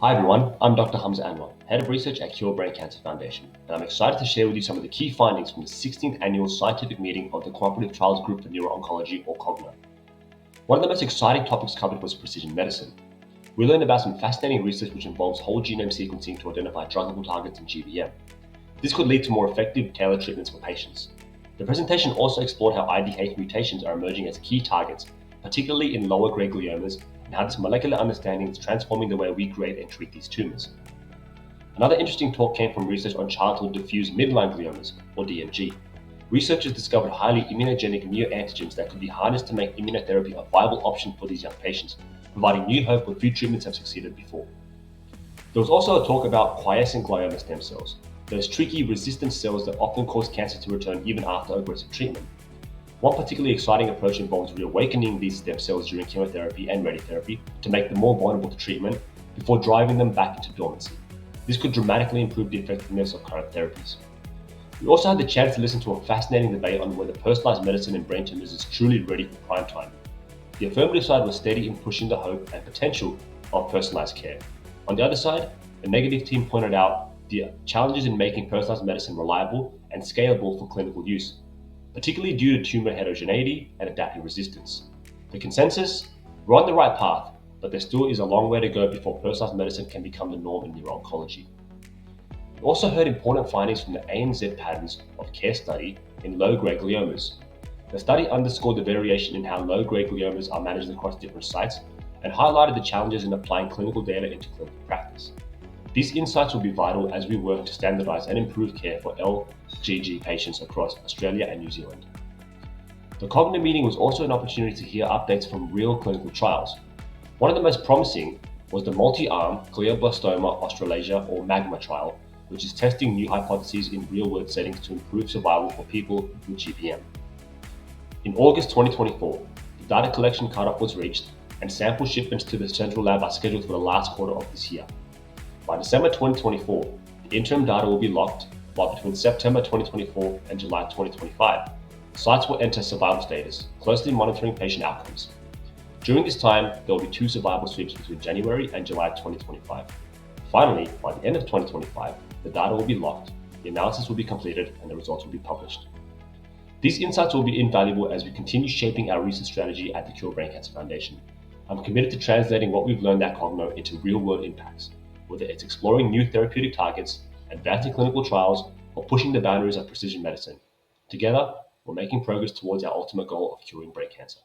Hi everyone, I'm Dr. Hamza Anwer, Head of Research at Cure Brain Cancer Foundation, and I'm excited to share with you some of the key findings from the 16th Annual Scientific Meeting of the Cooperative Trials Group for Neuro-Oncology, or COGNO. One of the most exciting topics covered was precision medicine. We learned about some fascinating research which involves whole genome sequencing to identify druggable targets in GBM. This could lead to more effective, tailored treatments for patients. The presentation also explored how IDH mutations are emerging as key targets, particularly in lower-grade gliomas, and how this molecular understanding is transforming the way we grade and treat these tumors. Another interesting talk came from research on childhood diffuse midline gliomas, or DMG. Researchers discovered highly immunogenic neoantigens that could be harnessed to make immunotherapy a viable option for these young patients, providing new hope where few treatments have succeeded before. There was also a talk about quiescent glioma stem cells, those tricky resistant cells that often cause cancer to return even after aggressive treatment. One particularly exciting approach involves reawakening these stem cells during chemotherapy and radiotherapy to make them more vulnerable to treatment before driving them back into dormancy. This could dramatically improve the effectiveness of current therapies. We also had the chance to listen to a fascinating debate on whether personalized medicine in brain tumors is truly ready for prime time. The affirmative side was steady in pushing the hope and potential of personalized care. On the other side, the negative team pointed out the challenges in making personalized medicine reliable and scalable for clinical use, particularly due to tumor heterogeneity and adaptive resistance. The consensus: we're on the right path, but there still is a long way to go before personalized medicine can become the norm in neuro-oncology. We also heard important findings from the ANZ patterns of care study in low-grade gliomas. The study underscored the variation in how low-grade gliomas are managed across different sites and highlighted the challenges in applying clinical data into clinical practice. These insights will be vital as we work to standardize and improve care for LGG patients across Australia and New Zealand. The COGNO meeting was also an opportunity to hear updates from real clinical trials. One of the most promising was the multi-arm glioblastoma Australasia, or MAGMA trial, which is testing new hypotheses in real-world settings to improve survival for people with GBM. In August 2024, the data collection cutoff was reached, and sample shipments to the central lab are scheduled for the last quarter of this year. By December 2024, the interim data will be locked, while between September 2024 and July 2025, sites will enter survival status, closely monitoring patient outcomes. During this time, there will be 2 survival sweeps between January and July 2025. Finally, by the end of 2025, the data will be locked, the analysis will be completed, and the results will be published. These insights will be invaluable as we continue shaping our research strategy at the Cure Brain Cancer Foundation. I'm committed to translating what we've learned at COGNO into real-world impacts, whether it's exploring new therapeutic targets, advancing clinical trials, or pushing the boundaries of precision medicine. Together, we're making progress towards our ultimate goal of curing brain cancer.